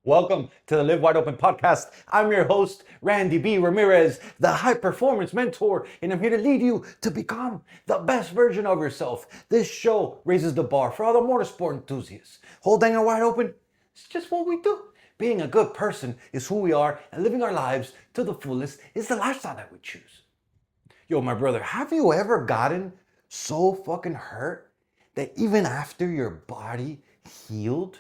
Welcome to the Live Wide Open podcast. I'm your host, Randy B. Ramirez, the high performance mentor, and I'm here to lead you to become the best version of yourself. This show raises the bar for all the motorsport enthusiasts. Holding it wide open, it's just what we do. Being a good person is who we are, and living our lives to the fullest is the lifestyle that we choose. Yo, my brother, have you ever gotten so fucking hurt that even after your body healed,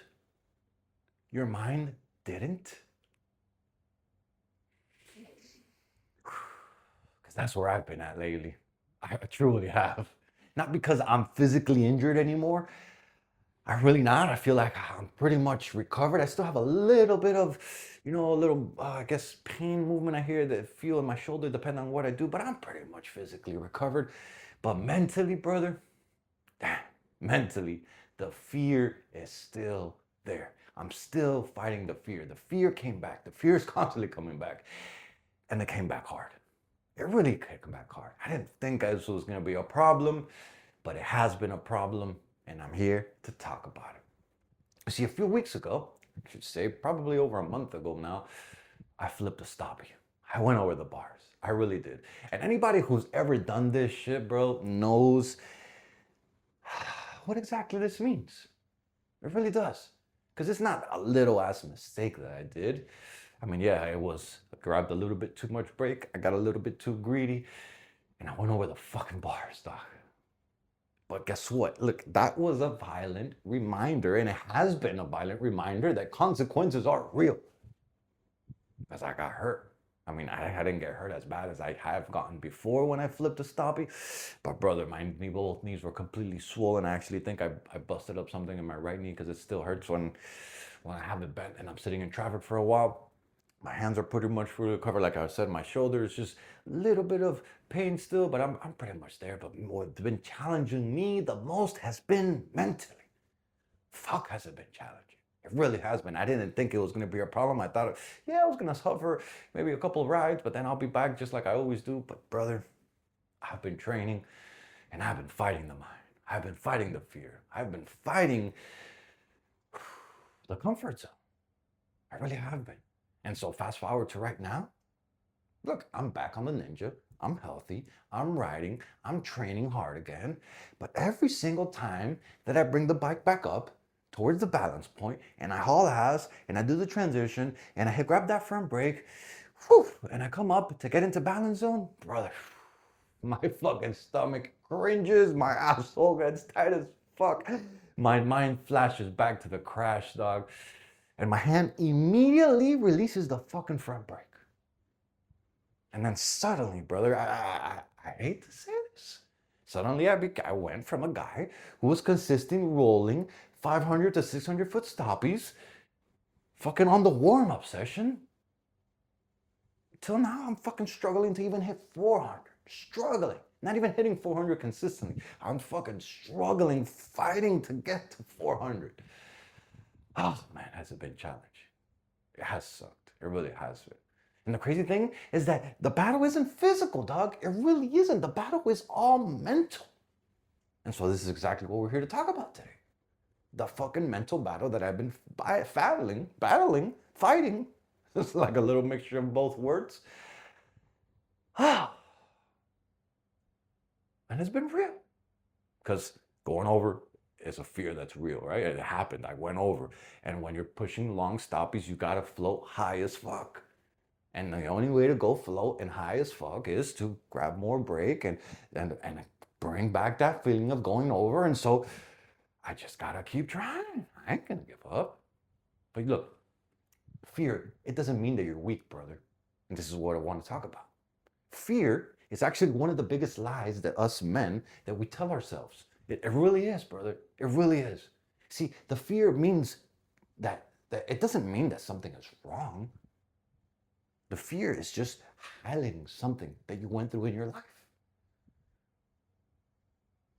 your mind didn't? Because that's where I've been at lately. I truly have. Not because I'm physically injured anymore. I'm really not. I feel like I'm pretty much recovered. I still have a little bit of, a little, I guess, pain movement I hear that feel in my shoulder, depending on what I do, but I'm pretty much physically recovered. But mentally, brother, damn, mentally, the fear is still there. I'm still fighting the fear. The fear came back. The fear is constantly coming back. And it came back hard. It really came back hard. I didn't think this was going to be a problem, but it has been a problem, and I'm here to talk about it. See, a few weeks ago, I should say probably over a month ago now, I flipped a stoppie. I went over the bars. I really did. And anybody who's ever done this shit, bro, knows what exactly this means. It really does. Because it's not a little ass mistake that I did. I mean, yeah, I grabbed a little bit too much brake. I got a little bit too greedy. And I went over the fucking bars, dog. But guess what? Look, that was a violent reminder, and it has been a violent reminder that consequences are real. Because I got hurt. I mean, I didn't get hurt as bad as I have gotten before when I flipped a stoppie. But brother, both knees were completely swollen. I actually think I busted up something in my right knee because it still hurts when I have it bent and I'm sitting in traffic for a while. My hands are pretty much fully recovered. Like I said, my shoulder is just a little bit of pain still, but I'm pretty much there. But what's been challenging me the most has been mentally. Fuck, has it been challenging. It really has been. I didn't think it was going to be a problem. I thought, yeah, I was going to suffer maybe a couple of rides, but then I'll be back just like I always do. But brother, I've been training and I've been fighting the mind. I've been fighting the fear. I've been fighting the comfort zone. I really have been. And so fast forward to right now, look, I'm back on the Ninja. I'm healthy. I'm riding. I'm training hard again. But every single time that I bring the bike back up towards the balance point and I haul ass and I do the transition and I grab that front brake, whew, and I come up to get into balance zone, brother, my fucking stomach cringes. My asshole gets tight as fuck. My mind flashes back to the crash, dog. And my hand immediately releases the fucking front brake. And then suddenly, brother, I hate to say this. Suddenly, I went from a guy who was consistently rolling 500 to 600 foot stoppies, fucking on the warm up session, till now I'm fucking struggling to even hit 400. Struggling. Not even hitting 400 consistently. I'm fucking struggling, fighting to get to 400. Oh man, has it been challenging? It has sucked. It really has been. And the crazy thing is that the battle isn't physical, dog. It really isn't. The battle is all mental. And so this is exactly what we're here to talk about today. The fucking mental battle that I've been battling, fighting. It's like a little mixture of both words. And it's been real. Because going over is a fear that's real, right? It happened. I went over. And when you're pushing long stoppies, you gotta float high as fuck. And the only way to go float and high as fuck is to grab more brake and bring back that feeling of going over. And so I just gotta keep trying. I ain't gonna give up. But look, fear, it doesn't mean that you're weak, brother. And this is what I want to talk about. Fear is actually one of the biggest lies that us men, that we tell ourselves. It really is, brother. It really is. See, the fear means that it doesn't mean that something is wrong. The fear is just highlighting something that you went through in your life.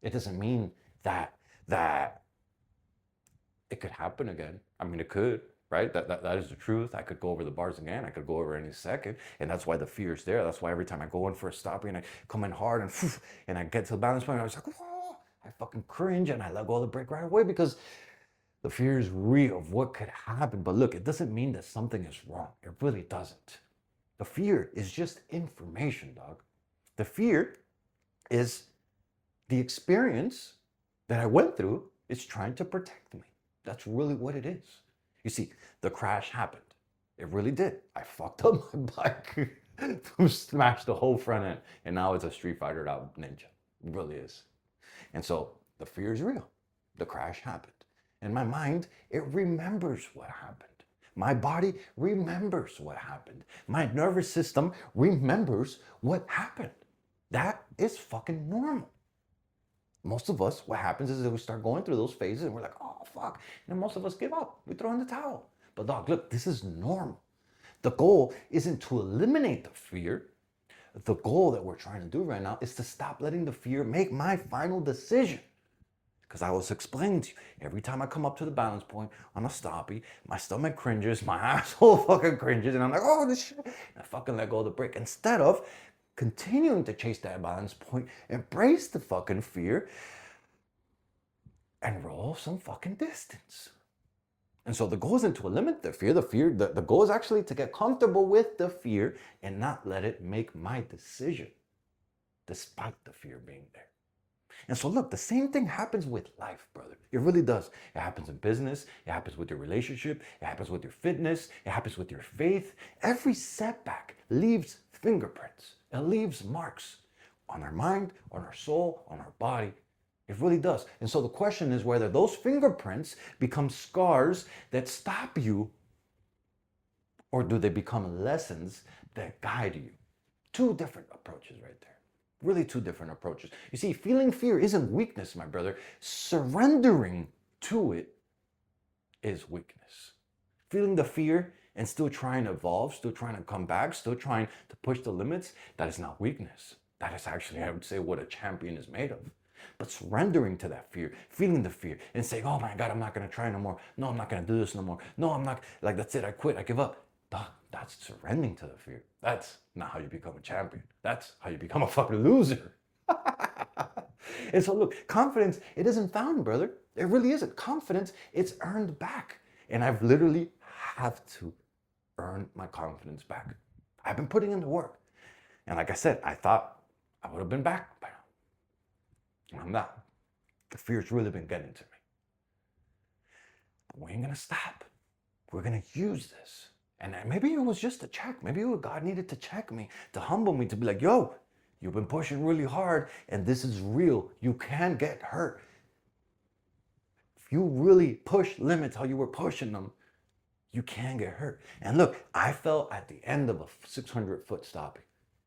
It doesn't mean that it could happen again. I mean, it could, right? That is the truth. I could go over the bars again. I could go over any second. And that's why the fear is there. That's why every time I go in for a stoppie and I come in hard and I get to the balance point, I was like, oh, I fucking cringe and I let go of the brake right away because The fear is real of what could happen. But look, it doesn't mean that something is wrong. It really doesn't. The fear is just information, dog. The fear is the experience that I went through is trying to protect me. That's really what it is. You see, the crash happened. It really did. I fucked up my bike, smashed the whole front end, and now it's a Street Fighter out ninja. It really is. And so the fear is real. The crash happened. And my mind, it remembers what happened. My body remembers what happened. My nervous system remembers what happened. That is fucking normal. Most of us, what happens is that we start going through those phases and we're like, oh, fuck. And most of us give up. We throw in the towel. But dog, look, this is normal. The goal isn't to eliminate the fear. The goal that we're trying to do right now is to stop letting the fear make my final decision. Because I was explaining to you, every time I come up to the balance point on a stoppie, my stomach cringes, my asshole fucking cringes, and I'm like, oh, this shit. And I fucking let go of the brake. Instead of continuing to chase that balance point, embrace the fucking fear, and roll some fucking distance. And so the goal isn't to eliminate the fear. The goal is actually to get comfortable with the fear and not let it make my decision, despite the fear being there. And so look, the same thing happens with life, brother. It really does. It happens in business. It happens with your relationship. It happens with your fitness. It happens with your faith. Every setback leaves fingerprints. It leaves marks on our mind, on our soul, on our body. It really does. And so the question is whether those fingerprints become scars that stop you, or do they become lessons that guide you? Two different approaches right there. Really two different approaches. You see, feeling fear isn't weakness, my brother. Surrendering to it is weakness. Feeling the fear and still trying to evolve, still trying to come back, still trying to push the limits, that is not weakness. That is actually, I would say, what a champion is made of. But surrendering to that fear, feeling the fear, and saying, oh my God, I'm not going to try no more. No, I'm not going to do this no more. No, I'm not, like, that's it, I quit, I give up. That's surrendering to the fear. That's not how you become a champion. That's how you become a fucking loser. And so look, confidence, it isn't found, brother. It really isn't. Confidence, it's earned back. And I've literally have to earn my confidence back. I've been putting in the work. And like I said, I thought I would have been back by now. I'm not. The fear's really been getting to me. But we ain't gonna stop. We're gonna use this. And maybe it was just a check. Maybe God needed to check me, to humble me, to be like, yo, you've been pushing really hard and this is real. You can get hurt. If you really push limits how you were pushing them, you can get hurt. And look, I fell at the end of a 600-foot stoppie.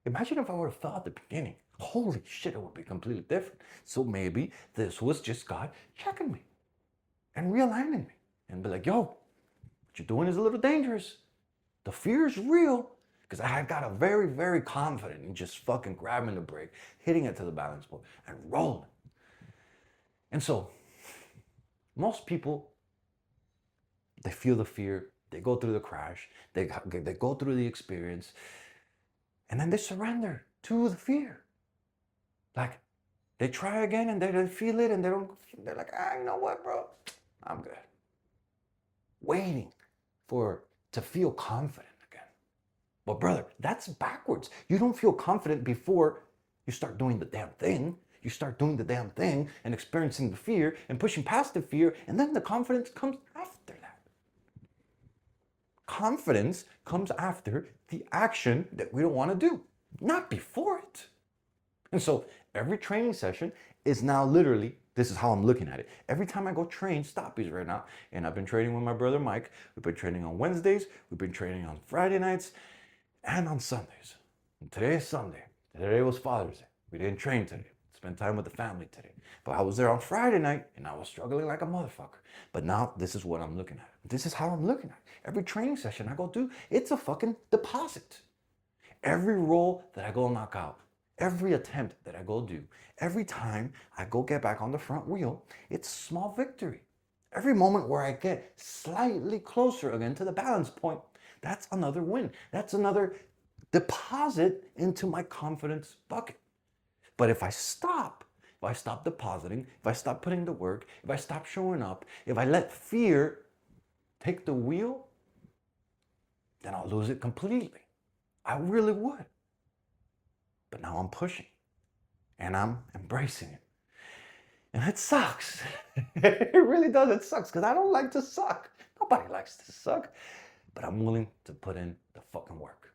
Imagine if I would have fell at the beginning. Holy shit, it would be completely different. So maybe this was just God checking me and realigning me and be like, yo, what you're doing is a little dangerous. The fear is real, because I had got a very, very confident in just fucking grabbing the brake, hitting it to the balance point, and rolling. And so, most people, they feel the fear, they go through the crash, they go through the experience, and then they surrender to the fear. Like, they try again and they feel it and they're like, you know what, bro? I'm good. Waiting to feel confident again. But brother, that's backwards. You don't feel confident before you start doing the damn thing. You start doing the damn thing and experiencing the fear and pushing past the fear, and then the confidence comes after that. Confidence comes after the action that we don't want to do, not before it. And so every training session is now literally, this is how I'm looking at it. Every time I go train stoppies right now, and I've been training with my brother Mike, we've been training on Wednesdays, we've been training on Friday nights, and on Sundays. And today is Sunday. Today was Father's Day. We didn't train today. Spent time with the family today. But I was there on Friday night, and I was struggling like a motherfucker. But now this is what I'm looking at. This is how I'm looking at it. Every training session I go do, it's a fucking deposit. Every roll that I go knock out, every attempt that I go do, every time I go get back on the front wheel, it's small victory. Every moment where I get slightly closer again to the balance point, that's another win. That's another deposit into my confidence bucket. But if I stop, if I stop depositing, if I stop putting the work, if I stop showing up, if I let fear take the wheel, then I'll lose it completely. I really would. But now I'm pushing and I'm embracing it. And it sucks. It really does. It sucks because I don't like to suck. Nobody likes to suck. But I'm willing to put in the fucking work.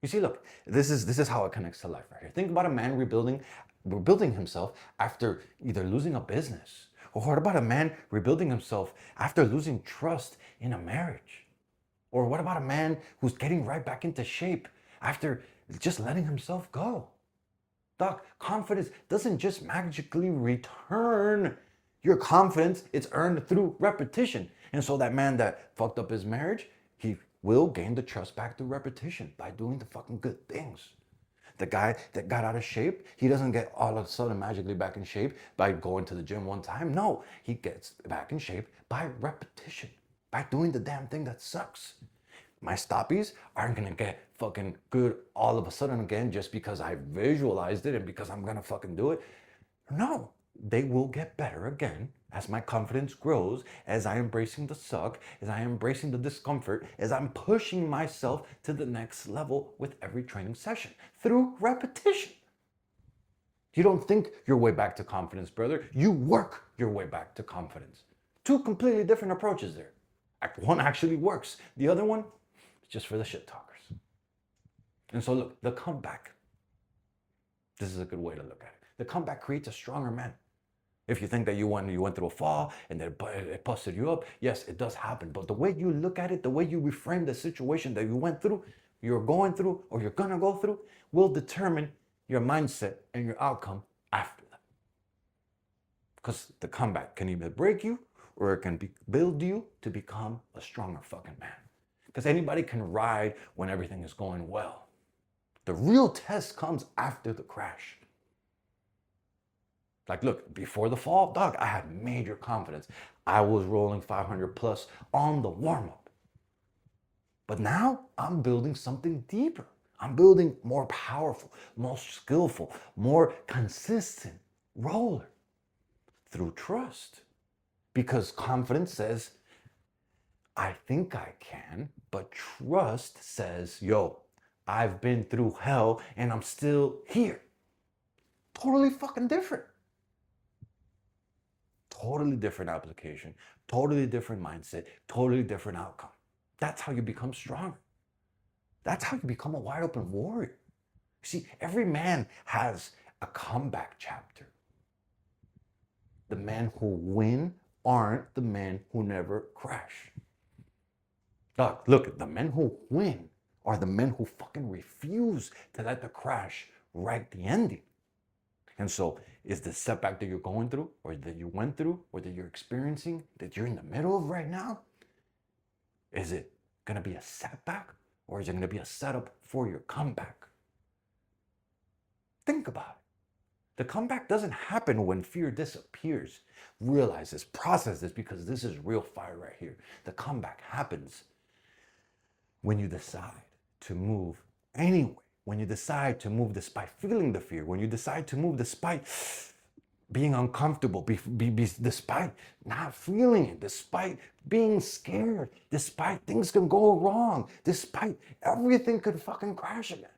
You see, look, this is how it connects to life right here. Think about a man rebuilding himself after either losing a business. Or what about a man rebuilding himself after losing trust in a marriage? Or what about a man who's getting right back into shape after just letting himself go? Doc, confidence doesn't just magically return. Your confidence, it's earned through repetition. And so that man that fucked up his marriage, he will gain the trust back through repetition by doing the fucking good things. The guy that got out of shape, he doesn't get all of a sudden magically back in shape by going to the gym one time. No, he gets back in shape by repetition, by doing the damn thing that sucks. My stoppies aren't gonna get fucking good all of a sudden again just because I visualized it and because I'm gonna fucking do it. No, they will get better again as my confidence grows, as I embracing the suck, as I embracing the discomfort, as I'm pushing myself to the next level with every training session through repetition. You don't think your way back to confidence, brother. You work your way back to confidence. Two completely different approaches there. One actually works. The other one, just for the shit talkers. And so look, the comeback. This is a good way to look at it. The comeback creates a stronger man. If you think that you went through a fall and that it busted you up, yes, it does happen. But the way you look at it, the way you reframe the situation that you went through, you're going through, or you're gonna go through, will determine your mindset and your outcome after that. Because the comeback can either break you or it can build you to become a stronger fucking man. Because anybody can ride when everything is going well. The real test comes after the crash. Like, look, before the fall, dog, I had major confidence. I was rolling 500 plus on the warm-up. But now I'm building something deeper. I'm building more powerful, more skillful, more consistent roller through trust. Because confidence says, I think I can, but trust says, yo, I've been through hell and I'm still here. Totally fucking different. Totally different application, totally different mindset, totally different outcome. That's how you become stronger. That's how you become a wide open warrior. See, every man has a comeback chapter. The men who win aren't the men who never crash. Look, the men who win are the men who fucking refuse to let the crash write the ending. And so is the setback that you're going through, or that you went through, or that you're experiencing, that you're in the middle of right now, is it gonna be a setback, or is it gonna be a setup for your comeback? Think about it. The comeback doesn't happen when fear disappears. Realize this, process this, because this is real fire right here. The comeback happens when you decide to move anyway. When you decide to move despite feeling the fear, when you decide to move despite being uncomfortable, despite not feeling it, despite being scared, despite things can go wrong, despite everything could fucking crash again.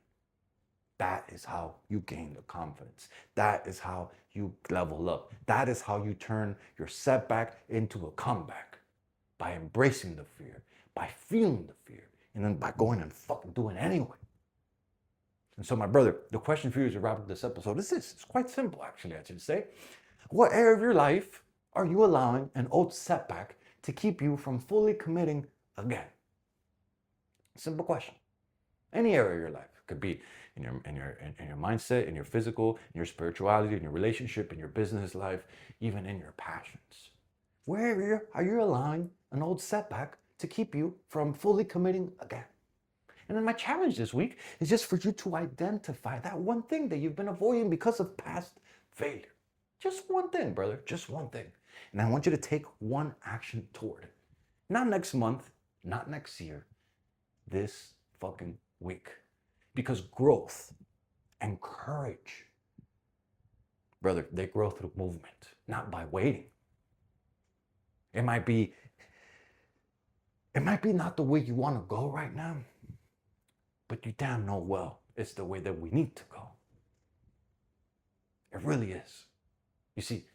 That is how you gain the confidence. That is how you level up. That is how you turn your setback into a comeback. By embracing the fear, by feeling the fear, and then by going and fucking doing it anyway. And so, my brother, the question for you as we wrap up this episode is this. It's quite simple, actually, I should say. What area of your life are you allowing an old setback to keep you from fully committing again? Simple question. Any area of your life. It could be in your mindset, in your physical, in your spirituality, in your relationship, in your business life, even in your passions. Where are you allowing an old setback to keep you from fully committing again? And then my challenge this week is just for you to identify that one thing that you've been avoiding because of past failure. Just one thing, brother, just one thing. And I want you to take one action toward it. Not next month, not next year, this fucking week. Because growth and courage Brother, they grow through movement, not by waiting. It might be not the way you want to go right now, but you damn know well it's the way that we need to go. It really is. You see,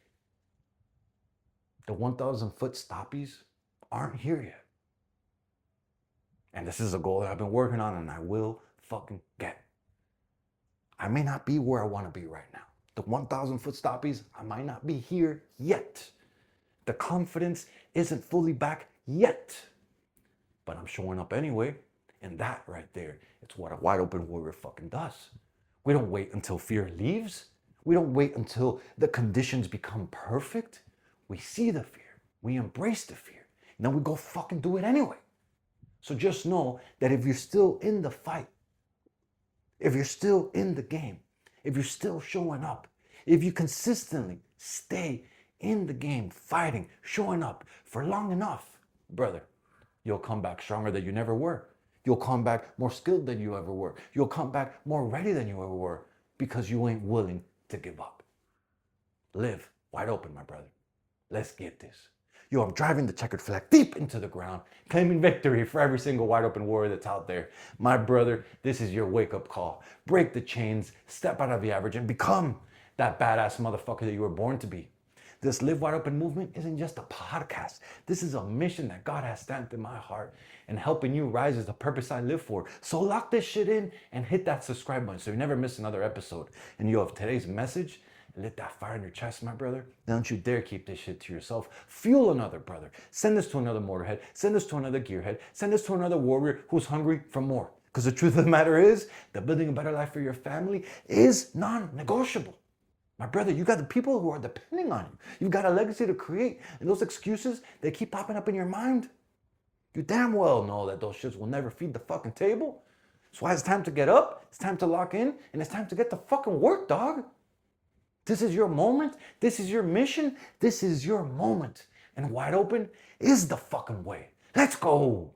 the 1,000-foot stoppies aren't here yet. And this is a goal that I've been working on and I will fucking get. I may not be where I want to be right now. The 1,000-foot stoppies, I might not be here yet. The confidence isn't fully back yet. But I'm showing up anyway. And that right there, it's what a wide open warrior fucking does. We don't wait until fear leaves. We don't wait until the conditions become perfect. We see the fear. We embrace the fear. And then we go fucking do it anyway. So just know that if you're still in the fight, if you're still in the game, if you're still showing up, if you consistently stay in the game, fighting, showing up for long enough, brother, you'll come back stronger than you never were. You'll come back more skilled than you ever were. You'll come back more ready than you ever were because you ain't willing to give up. Live wide open, my brother. Let's get this. Yo, I'm driving the checkered flag deep into the ground, claiming victory for every single wide open warrior that's out there. My brother, this is your wake-up call. Break the chains, step out of the average, and become that badass motherfucker that you were born to be. This Live Wide Open movement isn't just a podcast. This is a mission that God has stamped in my heart, and helping you rise is the purpose I live for. So lock this shit in and hit that subscribe button so you never miss another episode. And yo, if today's message lit that fire in your chest, my brother, don't you dare keep this shit to yourself. Fuel another brother. Send this to another motorhead. Send this to another gearhead. Send this to another warrior who's hungry for more. Because the truth of the matter is that building a better life for your family is non-negotiable. My brother, you got the people who are depending on you. You've got a legacy to create. And those excuses, they keep popping up in your mind. You damn well know that those shits will never feed the fucking table. That's why it's time to get up. It's time to lock in. And it's time to get to fucking work, dog. This is your moment. This is your mission. This is your moment. And wide open is the fucking way. Let's go.